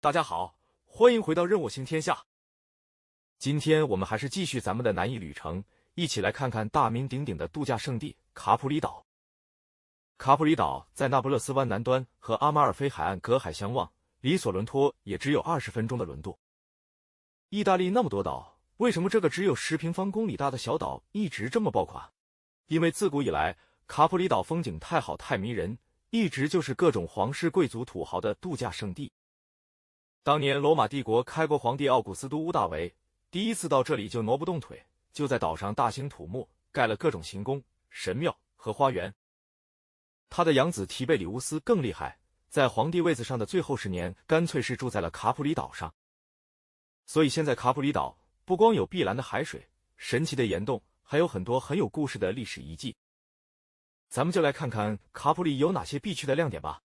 大家好，欢迎回到任我行天下。今天我们还是继续咱们的南艺旅程，一起来看看大名鼎鼎的度假胜地卡普里岛。卡普里岛在那不勒斯湾南端，和阿马尔菲海岸隔海相望，离索伦托也只有20分钟的轮渡。意大利那么多岛，为什么这个只有10平方公里大的小岛一直这么爆款？因为自古以来，卡普里岛风景太好太迷人，一直就是各种皇室贵族土豪的度假胜地。当年罗马帝国开国皇帝奥古斯都屋大维第一次到这里就挪不动腿，就在岛上大兴土木，盖了各种行宫、神庙和花园。他的养子提贝里乌斯更厉害，在皇帝位子上的最后10年，干脆是住在了卡普里岛上。所以现在卡普里岛不光有碧蓝的海水、神奇的岩洞，还有很多很有故事的历史遗迹。咱们就来看看卡普里有哪些必去的亮点吧。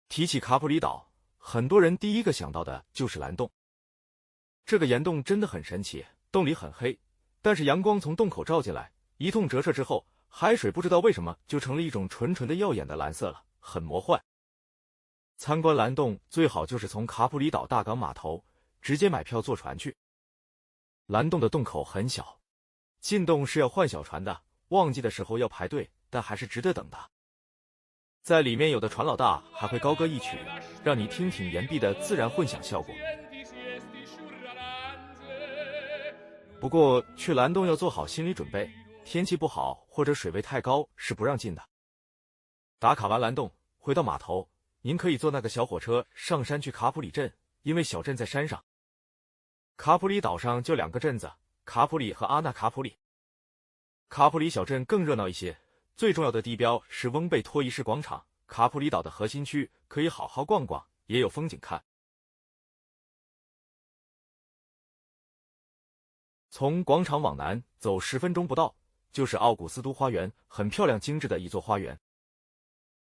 提起卡普里岛，很多人第一个想到的就是蓝洞。这个岩洞真的很神奇，洞里很黑，但是阳光从洞口照进来，一通折射之后，海水不知道为什么就成了一种纯纯的耀眼的蓝色了，很魔幻。参观蓝洞最好就是从卡普里岛大港码头直接买票坐船去。蓝洞的洞口很小，进洞是要换小船的，旺季的时候要排队，但还是值得等的。在里面有的船老大还会高歌一曲，让你听听岩壁的自然混响效果。不过去蓝洞要做好心理准备，天气不好或者水位太高是不让进的。打卡完蓝洞，回到码头，您可以坐那个小火车上山去卡普里镇，因为小镇在山上。卡普里岛上就2个镇子，卡普里和阿纳卡普里。卡普里小镇更热闹一些，最重要的地标是翁贝托仪式广场，卡普里岛的核心区，可以好好逛逛，也有风景看。从广场往南走10分钟不到，就是奥古斯都花园，很漂亮精致的一座花园。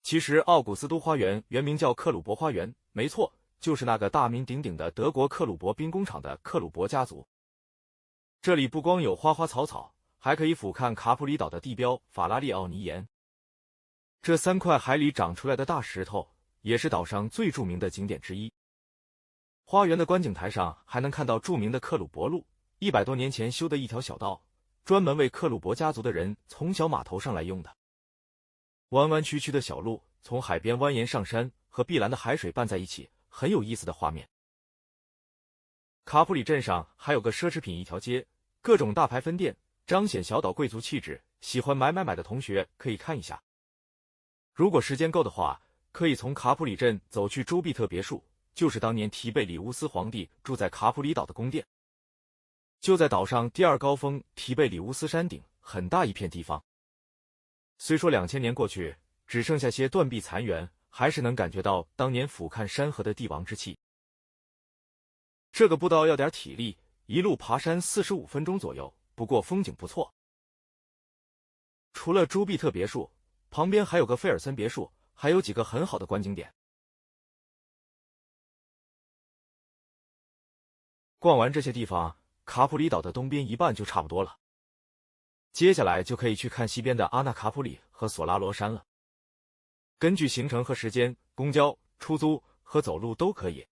其实奥古斯都花园原名叫克鲁伯花园，没错，就是那个大名鼎鼎的德国克鲁伯兵工厂的克鲁伯家族。这里不光有花花草草，还可以俯瞰卡普里岛的地标法拉利奥尼岩。这3块海里长出来的大石头，也是岛上最著名的景点之一。花园的观景台上还能看到著名的克鲁伯路，100多年前修的一条小道，专门为克鲁伯家族的人从小码头上来用的。弯弯曲曲的小路从海边蜿蜒上山，和碧蓝的海水拌在一起，很有意思的画面。卡普里镇上还有个奢侈品一条街，各种大牌分店，彰显小岛贵族气质，喜欢买的同学可以看一下。如果时间够的话，可以从卡普里镇走去朱庇特别墅，就是当年提贝里乌斯皇帝住在卡普里岛的宫殿。就在岛上第2高峰提贝里乌斯山顶，很大一片地方。虽说2000年过去，只剩下些断壁残垣，还是能感觉到当年俯瞰山河的帝王之气。这个步道要点体力，一路爬山45分钟左右，不过风景不错。除了朱庇特别墅，旁边还有个菲尔森别墅，还有几个很好的观景点。逛完这些地方，卡普里岛的东边一半就差不多了。接下来就可以去看西边的阿纳卡普里和索拉罗山了。根据行程和时间，公交、出租和走路都可以。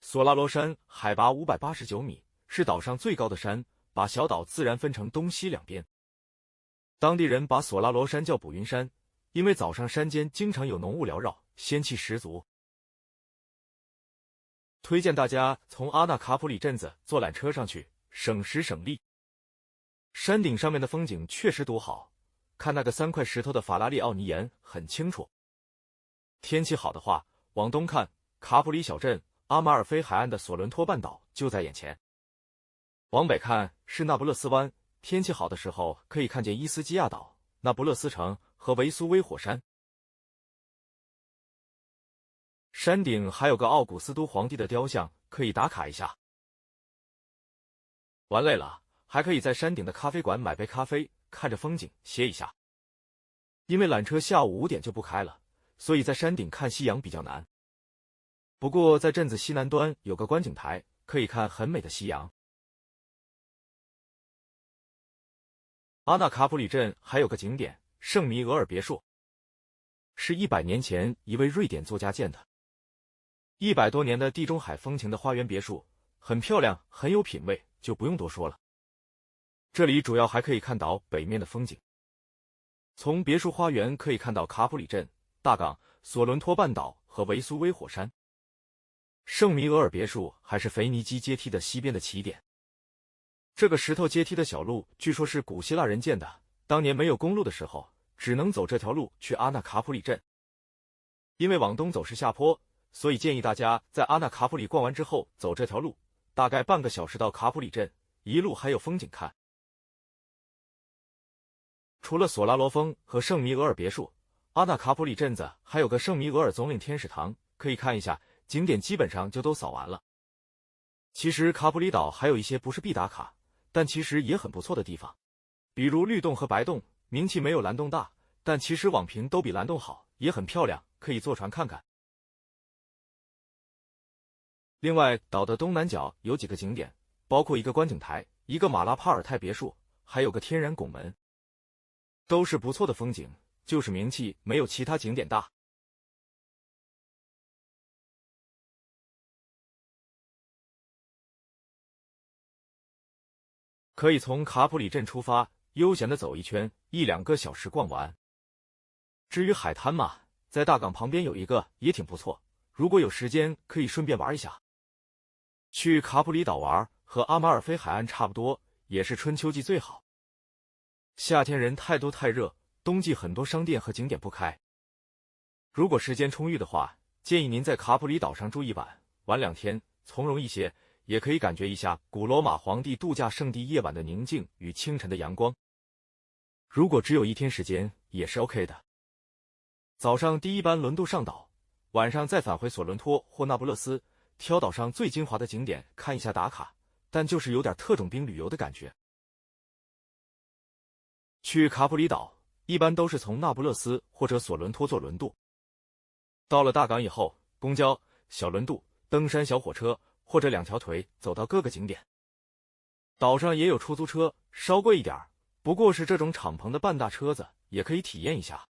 索拉罗山海拔589米，是岛上最高的山，把小岛自然分成东西2边。当地人把索拉罗山叫捕云山，因为早上山间经常有浓雾缭绕，仙气十足。推荐大家从阿纳卡普里镇子坐缆车上去，省时省力。山顶上面的风景确实独好，看那个3块石头的法拉利奥尼岩很清楚。天气好的话，往东看，卡普里小镇、阿马尔菲海岸的索伦托半岛就在眼前。往北看是那不勒斯湾，天气好的时候可以看见伊斯基亚岛、那不勒斯城和维苏威火山。山顶还有个奥古斯都皇帝的雕像，可以打卡一下。玩累了，还可以在山顶的咖啡馆买杯咖啡，看着风景歇一下。因为缆车下午5点就不开了，所以在山顶看夕阳比较难。不过在镇子西南端有个观景台，可以看很美的夕阳。阿纳卡普里镇还有个景点圣弥额尔别墅，是100年前一位瑞典作家建的。100多年的地中海风情的花园别墅，很漂亮，很有品味，就不用多说了。这里主要还可以看到北面的风景。从别墅花园可以看到卡普里镇、大港、索伦托半岛和维苏威火山。圣米俄尔别墅还是腓尼基阶梯的西边的起点。这个石头阶梯的小路据说是古希腊人建的，当年没有公路的时候，只能走这条路去阿纳卡普里镇。因为往东走是下坡，所以建议大家在阿纳卡普里逛完之后走这条路，大概半个小时到卡普里镇，一路还有风景看。除了索拉罗峰和圣米俄尔别墅，阿纳卡普里镇子还有个圣米俄尔总领天使堂，可以看一下，景点基本上就都扫完了。其实卡普里岛还有一些不是必打卡，但其实也很不错的地方，比如绿洞和白洞，名气没有蓝洞大，但其实网评都比蓝洞好，也很漂亮，可以坐船看看。另外，岛的东南角有几个景点，包括一个观景台，一个马拉帕尔泰别墅，还有个天然拱门，都是不错的风景，就是名气没有其他景点大。可以从卡普里镇出发，悠闲的走一圈，1-2个小时逛完。至于海滩嘛，在大港旁边有一个也挺不错，如果有时间可以顺便玩一下。去卡普里岛玩和阿马尔菲海岸差不多，也是春秋季最好。夏天人太多太热，冬季很多商店和景点不开。如果时间充裕的话，建议您在卡普里岛上住一晚，玩2天，从容一些，也可以感觉一下古罗马皇帝度假胜地夜晚的宁静与清晨的阳光。如果只有1天时间，也是 OK 的。早上第一班轮渡上岛，晚上再返回索伦托或那不勒斯，挑岛上最精华的景点看一下打卡，但就是有点特种兵旅游的感觉。去卡普里岛一般都是从那不勒斯或者索伦托坐轮渡，到了大港以后，公交、小轮渡、登山小火车或者2条腿走到各个景点。岛上也有出租车，稍贵一点，不过是这种敞篷的半大车子，也可以体验一下。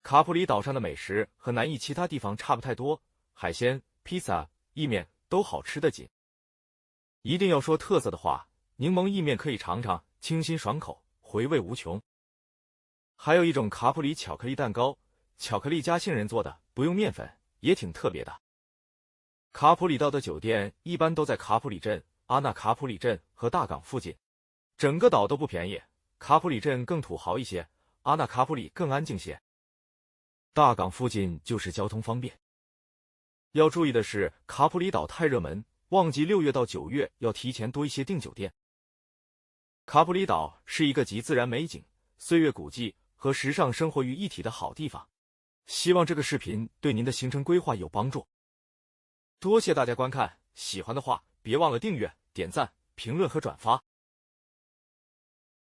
卡普里岛上的美食和南意其他地方差不太多，海鲜、披萨、意面都好吃得紧。一定要说特色的话，柠檬意面可以尝尝，清新爽口，回味无穷。还有一种卡普里巧克力蛋糕，巧克力加杏仁做的，不用面粉，也挺特别的。卡普里岛的酒店一般都在卡普里镇、阿纳卡普里镇和大港附近，整个岛都不便宜，卡普里镇更土豪一些，阿纳卡普里更安静些。大港附近就是交通方便。要注意的是，卡普里岛太热门，旺季6月到9月要提前多一些订酒店。卡普里岛是一个集自然美景、岁月古迹和时尚生活于一体的好地方。希望这个视频对您的行程规划有帮助。多谢大家观看，喜欢的话别忘了订阅、点赞、评论和转发。